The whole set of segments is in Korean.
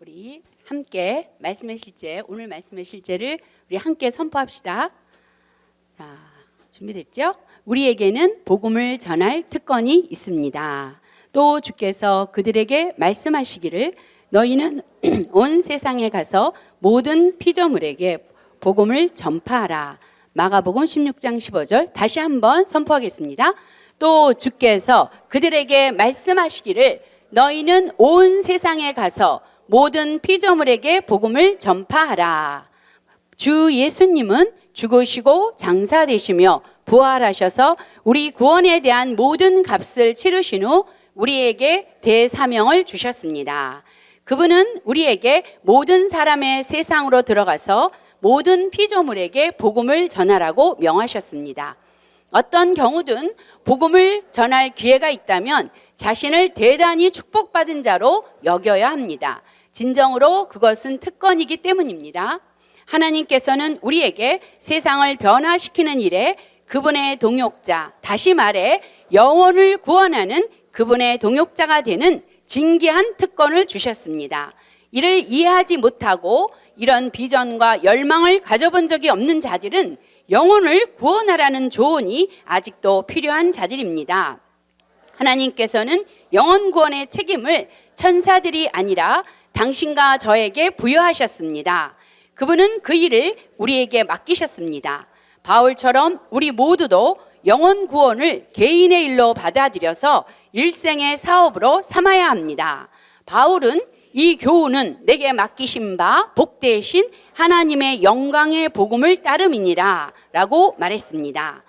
우리 함께 말씀의 실제, 오늘 말씀의 실제를 우리 함께 선포합시다. 자, 준비됐죠? 우리에게는 복음을 전할 특권이 있습니다. 또 주께서 그들에게 말씀하시기를 너희는 온 세상에 가서 모든 피조물에게 복음을 전파하라. 마가복음 16장 15절 다시 한번 선포하겠습니다. 또 주께서 그들에게 말씀하시기를 너희는 온 세상에 가서 모든 피조물에게 복음을 전파하라. 주 예수님은 죽으시고 장사되시며 부활하셔서 우리 구원에 대한 모든 값을 치르신 후 우리에게 대사명을 주셨습니다. 그분은 우리에게 모든 사람의 세상으로 들어가서 모든 피조물에게 복음을 전하라고 명하셨습니다. 어떤 경우든 복음을 전할 기회가 있다면 자신을 대단히 축복받은 자로 여겨야 합니다. 진정으로 그것은 특권이기 때문입니다. 하나님께서는 우리에게 세상을 변화시키는 일에 그분의 동역자, 다시 말해 영혼을 구원하는 그분의 동역자가 되는 진귀한 특권을 주셨습니다. 이를 이해하지 못하고 이런 비전과 열망을 가져본 적이 없는 자들은 영혼을 구원하라는 조언이 아직도 필요한 자들입니다. 하나님께서는 영혼 구원의 책임을 천사들이 아니라 당신과 저에게 부여하셨습니다. 그분은 그 일을 우리에게 맡기셨습니다. 바울처럼 우리 모두도 영혼 구원을 개인의 일로 받아들여서 일생의 사업으로 삼아야 합니다. 바울은 이 교훈은 내게 맡기신 바 복되신 하나님의 영광의 복음을 따름이니라 라고 말했습니다.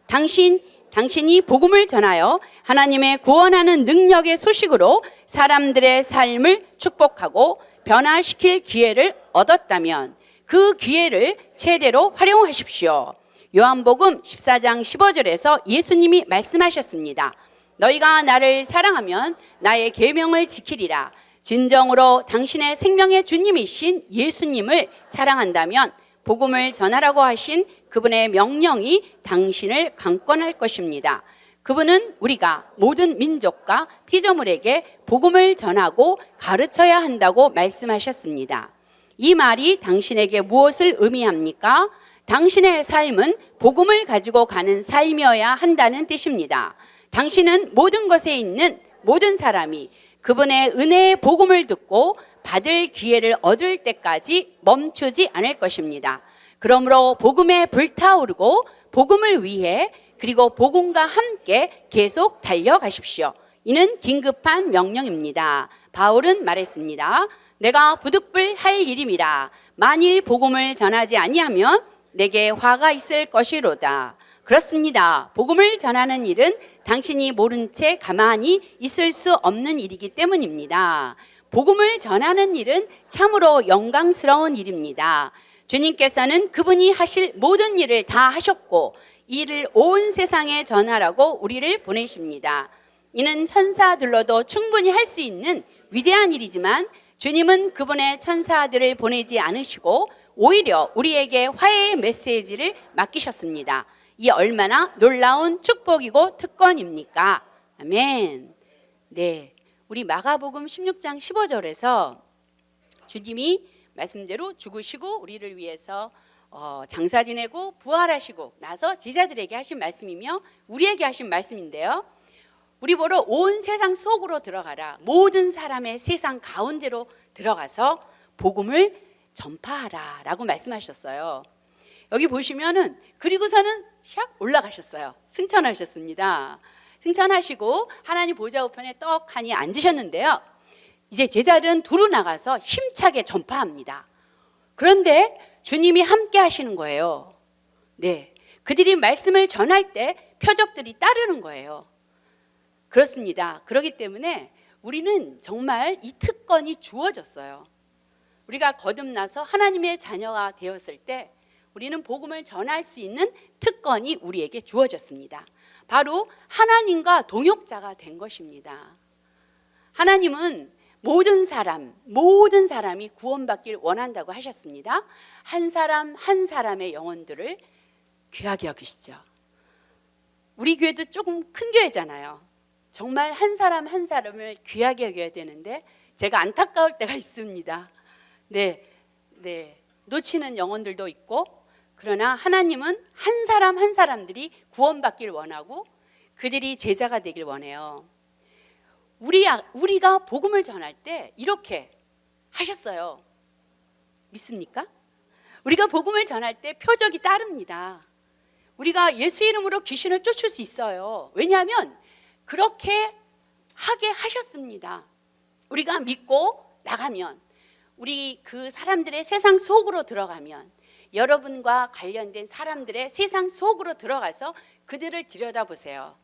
당신이 복음을 전하여 하나님의 구원하는 능력의 소식으로 사람들의 삶을 축복하고 변화시킬 기회를 얻었다면 그 기회를 최대로 활용하십시오. 요한복음 14장 15절에서 예수님이 말씀하셨습니다. 너희가 나를 사랑하면 나의 계명을 지키리라. 진정으로 당신의 생명의 주님이신 예수님을 사랑한다면 복음을 전하라고 하신 그분의 명령이 당신을 강권할 것입니다. 그분은 우리가 모든 민족과 피조물에게 복음을 전하고 가르쳐야 한다고 말씀하셨습니다. 이 말이 당신에게 무엇을 의미합니까? 당신의 삶은 복음을 가지고 가는 삶이어야 한다는 뜻입니다. 당신은 모든 것에 있는 모든 사람이 그분의 은혜의 복음을 듣고 받을 기회를 얻을 때까지 멈추지 않을 것입니다. 그러므로 복음에 불타오르고 복음을 위해 그리고 복음과 함께 계속 달려가십시오. 이는 긴급한 명령입니다. 바울은 말했습니다. 내가 부득불 할 일임이라. 만일 복음을 전하지 아니하면 내게 화가 있을 것이로다. 그렇습니다. 복음을 전하는 일은 당신이 모른 채 가만히 있을 수 없는 일이기 때문입니다. 복음을 전하는 일은 참으로 영광스러운 일입니다. 주님께서는 그분이 하실 모든 일을 다 하셨고 이를 온 세상에 전하라고 우리를 보내십니다. 이는 천사들로도 충분히 할 수 있는 위대한 일이지만 주님은 그분의 천사들을 보내지 않으시고 오히려 우리에게 화해의 메시지를 맡기셨습니다. 이 얼마나 놀라운 축복이고 특권입니까? 아멘. 네, 우리 마가복음 16장 15절에서 주님이 말씀대로 죽으시고 우리를 위해서 장사 지내고 부활하시고 나서 제자들에게 하신 말씀이며 우리에게 하신 말씀인데요. 우리 보러 온 세상 속으로 들어가라. 모든 사람의 세상 가운데로 들어가서 복음을 전파하라 라고 말씀하셨어요. 여기 보시면은 그리고서는 샥 올라가셨어요. 승천하셨습니다. 승천하시고 하나님 보좌 우편에 떡하니 앉으셨는데요. 이제 제자들은 두루 나가서 힘차게 전파합니다. 그런데 주님이 함께 하시는 거예요. 네, 그들이 말씀을 전할 때 표적들이 따르는 거예요. 그렇습니다. 그렇기 때문에 우리는 정말 이 특권이 주어졌어요. 우리가 거듭나서 하나님의 자녀가 되었을 때 우리는 복음을 전할 수 있는 특권이 우리에게 주어졌습니다. 바로 하나님과 동역자가 된 것입니다. 하나님은 모든 사람이 구원받길 원한다고 하셨습니다. 한 사람 한 사람의 영혼들을 귀하게 여기시죠. 우리 교회도 조금 큰 교회잖아요. 정말 한 사람 한 사람을 귀하게 여겨야 되는데 제가 안타까울 때가 있습니다. 네, 놓치는 영혼들도 있고, 그러나 하나님은 한 사람 한 사람들이 구원받길 원하고 그들이 제자가 되길 원해요. 우리가 복음을 전할 때 이렇게 하셨어요. 믿습니까? 우리가 복음을 전할 때 표적이 따릅니다. 우리가 예수 이름으로 귀신을 쫓을 수 있어요. 왜냐하면 그렇게 하게 하셨습니다. 우리가 믿고 나가면, 우리 그 사람들의 세상 속으로 들어가면, 여러분과 관련된 사람들의 세상 속으로 들어가서 그들을 들여다보세요.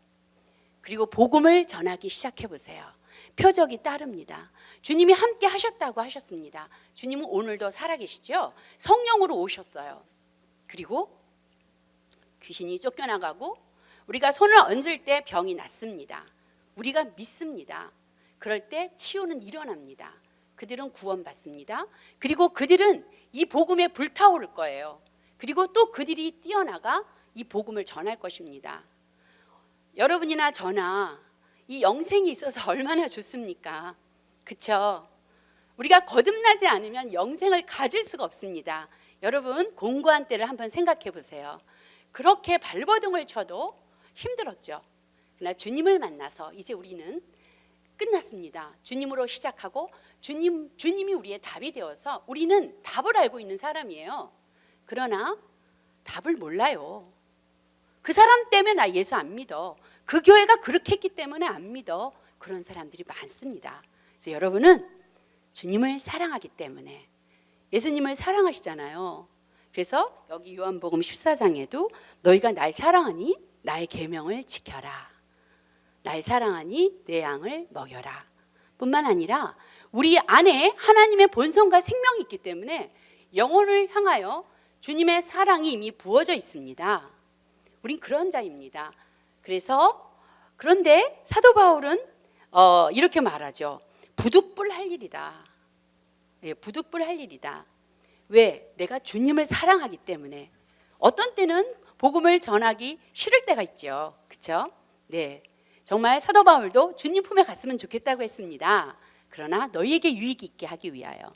그리고 복음을 전하기 시작해 보세요. 표적이 따릅니다. 주님이 함께 하셨다고 하셨습니다. 주님은 오늘도 살아계시죠? 성령으로 오셨어요. 그리고 귀신이 쫓겨나가고 우리가 손을 얹을 때 병이 낫습니다. 우리가 믿습니다. 그럴 때 치유는 일어납니다. 그들은 구원받습니다. 그리고 그들은 이 복음에 불타오를 거예요. 그리고 또 그들이 뛰어나가 이 복음을 전할 것입니다. 여러분이나 저나 이 영생이 있어서 얼마나 좋습니까? 그렇죠? 우리가 거듭나지 않으면 영생을 가질 수가 없습니다. 여러분, 공고한 때를 한번 생각해 보세요. 그렇게 발버둥을 쳐도 힘들었죠. 그러나 주님을 만나서 이제 우리는 끝났습니다. 주님으로 시작하고 주님이 우리의 답이 되어서 우리는 답을 알고 있는 사람이에요. 그러나 답을 몰라요. 그 사람 때문에 나 예수 안 믿어. 그 교회가 그렇게 했기 때문에 안 믿어. 그런 사람들이 많습니다. 그래서 여러분은 주님을 사랑하기 때문에, 예수님을 사랑하시잖아요. 그래서 여기 요한복음 14장에도 너희가 날 사랑하니 나의 계명을 지켜라. 날 사랑하니 내 양을 먹여라. 뿐만 아니라 우리 안에 하나님의 본성과 생명이 있기 때문에 영혼을 향하여 주님의 사랑이 이미 부어져 있습니다. 우린 그런 자입니다. 그런데 사도 바울은 이렇게 말하죠. 부득불 할 일이다. 부득불 할 일이다. 왜? 내가 주님을 사랑하기 때문에. 어떤 때는 복음을 전하기 싫을 때가 있죠. 그렇죠? 네, 정말 사도 바울도 주님 품에 갔으면 좋겠다고 했습니다. 그러나 너희에게 유익이 있게 하기 위하여.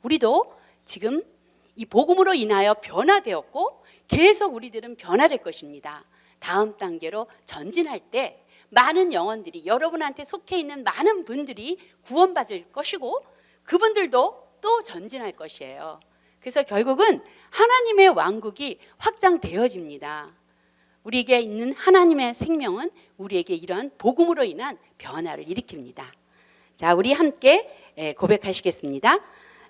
우리도 지금 이 복음으로 인하여 변화되었고 계속 우리들은 변화될 것입니다. 다음 단계로 전진할 때 많은 영혼들이, 여러분한테 속해 있는 많은 분들이 구원받을 것이고 그분들도 또 전진할 것이에요. 그래서 결국은 하나님의 왕국이 확장되어집니다. 우리에게 있는 하나님의 생명은 우리에게 이런 복음으로 인한 변화를 일으킵니다. 자, 우리 함께 고백하시겠습니다.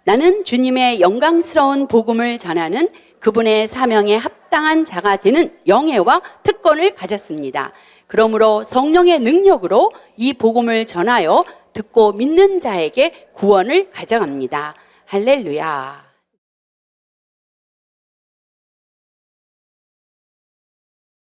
나는 주님의 영광스러운 복음을 전하는 그분의 사명에 합당한 자가 되는 영예와 특권을 가졌습니다. 그러므로 성령의 능력으로 이 복음을 전하여 듣고 믿는 자에게 구원을 가져갑니다. 할렐루야.